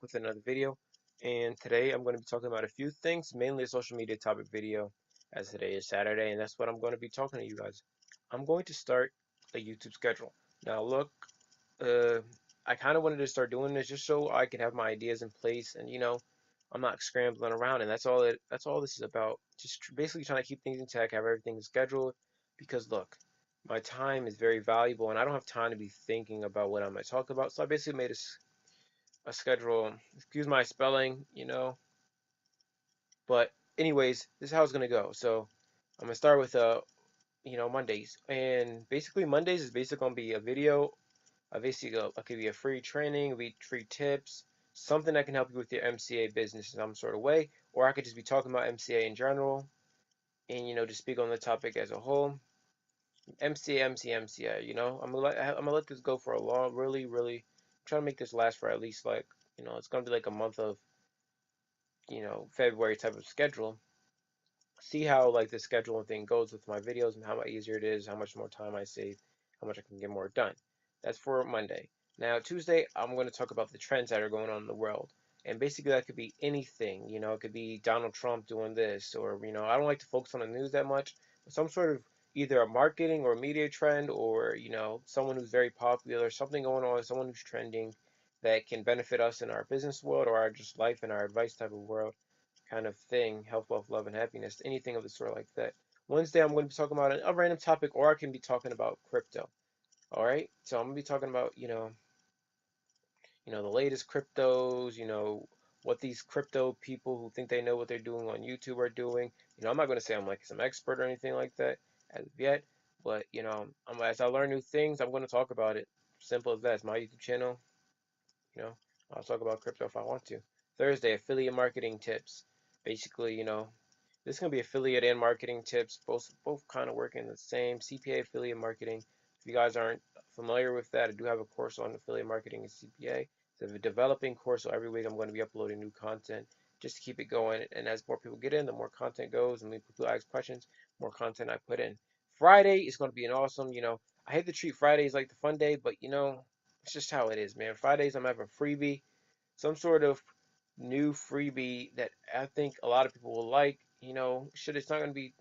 with another video, and today I'm going to be talking about a few things, mainly a social media topic video, as today is Saturday, and that's what I'm going to be talking to you guys. I'm going to start a YouTube schedule. Now, look, uh, I kind of wanted to start doing this just so I could have my ideas in place, and I'm not scrambling around, and that's all this is about. Just basically trying to keep things intact, have everything scheduled, because look, my time is very valuable, and I don't have time to be thinking about what I'm going to talk about. So I basically made a schedule. Excuse my spelling. But anyways, this is how it's gonna go. So I'm gonna start with Mondays, and basically Mondays is basically gonna be a video. Basically, it could be a free training, it be free tips, something that can help you with your MCA business in some sort of way, or I could just be talking about MCA in general, and just speak on the topic as a whole. MCA, MCA, MCA. I'm gonna let this go for a long, really, really. Try to make this last for at least like it's gonna be like a month of February type of schedule. See how like the scheduling thing goes with my videos and how much easier it is, how much more time I save, how much I can get more done. That's for Monday. Now Tuesday, I'm going to talk about the trends that are going on in the world. And basically that could be anything, it could be Donald Trump doing this, or I don't like to focus on the news that much, but some sort of either a marketing or media trend, or someone who's very popular, something going on, someone who's trending that can benefit us in our business world or our just life and our advice type of world kind of thing, health, wealth, love, and happiness, anything of the sort like that. Wednesday, I'm going to be talking about a random topic, or I can be talking about crypto. All right, so I'm going to be talking about, the latest cryptos, what these crypto people who think they know what they're doing on YouTube are doing. I'm not going to say I'm like some expert or anything like that as of yet, but as I learn new things, I'm going to talk about it. Simple as that. It's my YouTube channel. You know, I'll talk about crypto if I want to. Thursday, affiliate marketing tips. Basically, this is gonna be affiliate and marketing tips, both kind of working the same. CPA affiliate marketing. If you guys aren't familiar with that, I do have a course on affiliate marketing and CPA. It's a developing course, so every week I'm going to be uploading new content just to keep it going. And as more people get in, the more content goes, and when people ask questions, more content I put in. Friday is going to be an awesome. I hate to treat Fridays like the fun day, but it's just how it is, man. Fridays I'm having a freebie, some sort of new freebie that I think a lot of people will like. It's not going to be,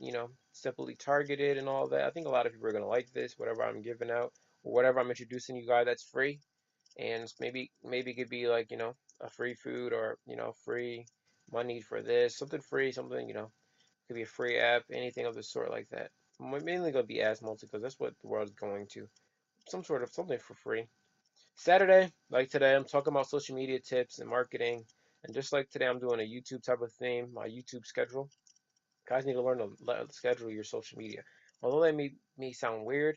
simply targeted and all that. I think a lot of people are going to like this, whatever I'm giving out or whatever I'm introducing you guys that's free. And maybe it could be like, a free food or, free money for this, something free, something, it could be a free app, anything of the sort like that. Mainly going to be ads mostly because that's what the world's going to. Some sort of something for free. Saturday, like today, I'm talking about social media tips and marketing. And just like today, I'm doing a YouTube type of theme, my YouTube schedule. Guys need to learn to schedule your social media. Although that may sound weird,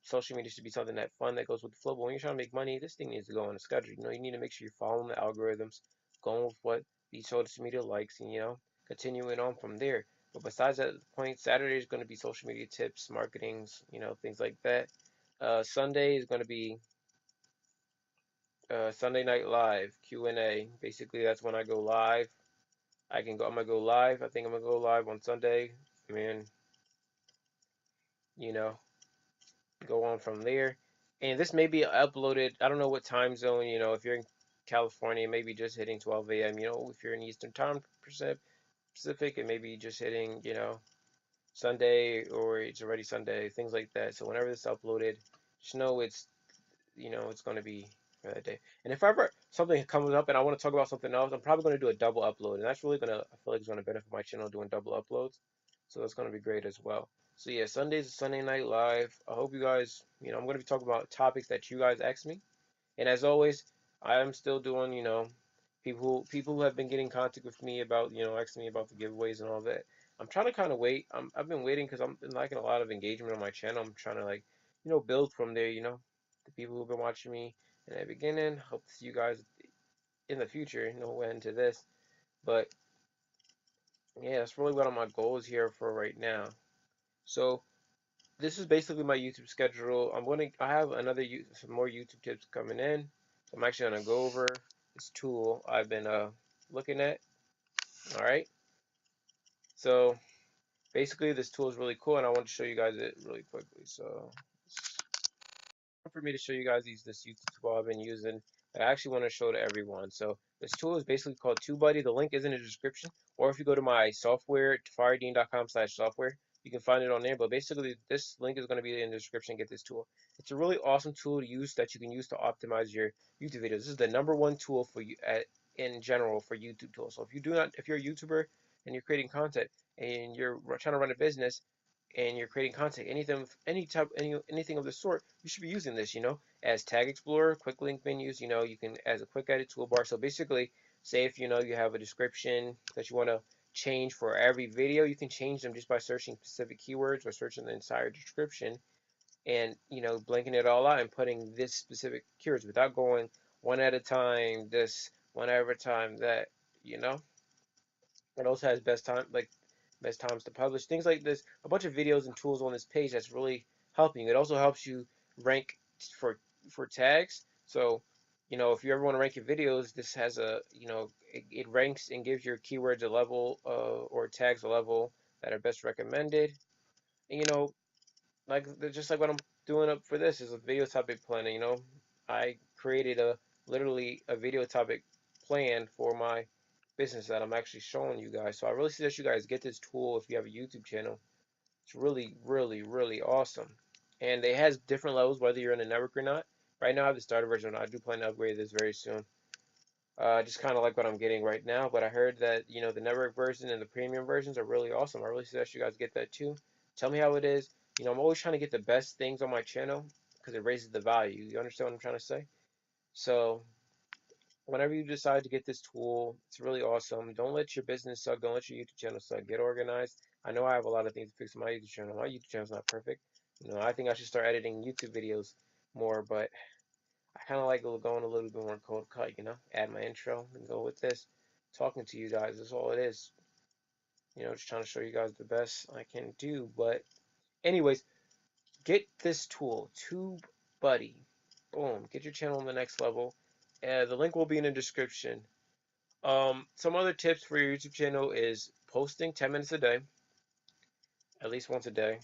social media should be something that fun that goes with the flow. But when you're trying to make money, this thing needs to go on a schedule. You need to make sure you're following the algorithms, going with what the social media likes, and continuing on from there. But besides that point, Saturday is going to be social media tips, marketings, things like that. Sunday is going to be Sunday Night Live Q&A. Basically, that's when I go live. I'm gonna go live. I think I'm gonna go live on Sunday. And you know, go on from there. And this may be uploaded. I don't know what time zone. If you're in California, maybe just hitting 12 a.m. If you're in Eastern Time Pacific, it may be just hitting Sunday, or it's already Sunday. Things like that. So whenever this is uploaded, just know it's going to be for that day. And if ever something comes up and I want to talk about something else, I'm probably going to do a double upload. And that's really I feel like it's going to benefit my channel doing double uploads. So that's going to be great as well. So yeah, Sundays is Sunday Night Live. I hope you guys, I'm going to be talking about topics that you guys ask me. And as always, I am still doing, people who have been getting in contact with me about, asking me about the giveaways and all that. I'm trying to kind of wait. I've been waiting because I've been liking a lot of engagement on my channel. I'm trying to like, build from there, the people who've been watching me in the beginning. Hope to see you guys in the future, when to this. But yeah, that's really what my goals here for right now. So this is basically my YouTube schedule. I have some more YouTube tips coming in. I'm actually gonna go over this tool I've been looking at. All right. So basically, this tool is really cool, and I want to show you guys it really quickly. So for me to show you guys this YouTube tool I've been using, I actually want to show to everyone. So This tool is basically called TubeBuddy. The link is in the description, or if you go to my software, tafaridean.com/software, you can find it on there. But basically, this link is going to be in the description. Get this tool. It's a really awesome tool to use that you can use to optimize your YouTube videos. This is the #1 tool for you in general for YouTube tools. So if you're a YouTuber and you're creating content and you're trying to run a business and you're creating content, anything of the sort, you should be using this, as Tag Explorer, quick link menus, you can as a quick edit toolbar. So basically, say if you have a description that you want to change for every video, you can change them just by searching specific keywords or searching the entire description and blanking it all out and putting this specific keywords without going one at a time, this one at a time, that, you know. It also has best times to publish, things like this. A bunch of videos and tools on this page that's really helping you. It also helps you rank for tags. So, if you ever want to rank your videos, this has it ranks and gives your keywords a level or tags a level that are best recommended. And just like what I'm doing up for this is a video topic planner. I created literally a video topic plan for my business that I'm actually showing you guys. So I really suggest you guys get this tool if you have a YouTube channel. It's really, really, really awesome. And it has different levels whether you're in a network or not. Right now I have the starter version. I do plan to upgrade this very soon. Just kind of like what I'm getting right now, but I heard that the network version and the premium versions are really awesome. I really suggest you guys get that too. Tell me how it is. I'm always trying to get the best things on my channel because it raises the value. You understand what I'm trying to say? So whenever you decide to get this tool, it's really awesome. Don't let your business suck. Don't let your YouTube channel suck. Get organized. I know I have a lot of things to fix on my YouTube channel. My YouTube channel's not perfect. I think I should start editing YouTube videos more, but I kind of like going a little bit more cold cut, add my intro and go with this. Talking to you guys is all it is. Just trying to show you guys the best I can do. But anyways, get this tool, TubeBuddy. Boom, get your channel on the next level. The link will be in the description. Some other tips for your YouTube channel is posting 10 minutes a day, at least once a day.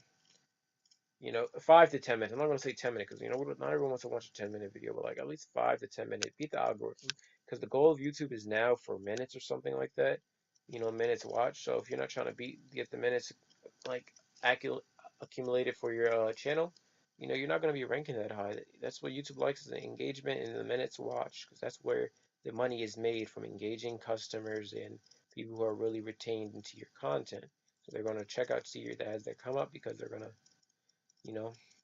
5 to 10 minutes. I'm not going to say 10 minutes because not everyone wants to watch a 10-minute video, but like at least 5 to 10 minutes. Beat the algorithm because the goal of YouTube is now for minutes or something like that. Minutes watched. So if you're not trying to get the minutes like accumulated for your channel, you're not going to be ranking that high. That's what YouTube likes is the engagement and the minutes watched because that's where the money is made from engaging customers and people who are really retained into your content. So they're going to check out, see your ads that come up because they're going to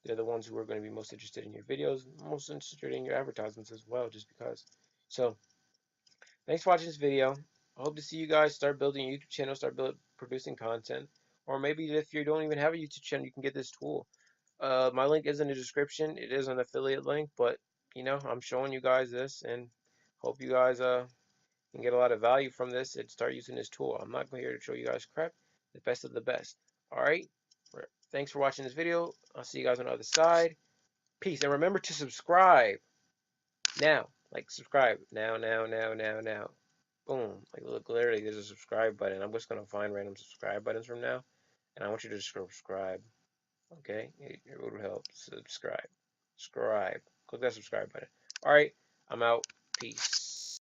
they're the ones who are going to be most interested in your videos, most interested in your advertisements as well, just because. So, thanks for watching this video. I hope to see you guys start building a YouTube channel, start producing content. Or maybe if you don't even have a YouTube channel, you can get this tool. My link is in the description. It is an affiliate link, but, I'm showing you guys this and hope you guys can get a lot of value from this and start using this tool. I'm not here to show you guys crap. The best of the best. All right? Thanks for watching this video. I'll see you guys on the other side. Peace. And remember to subscribe now. Like, subscribe now, now, now, now, now. Boom. Like, look, literally, there's a subscribe button. I'm just going to find random subscribe buttons from now. And I want you to just subscribe. Okay? It would help. Subscribe. Subscribe. Click that subscribe button. All right. I'm out. Peace.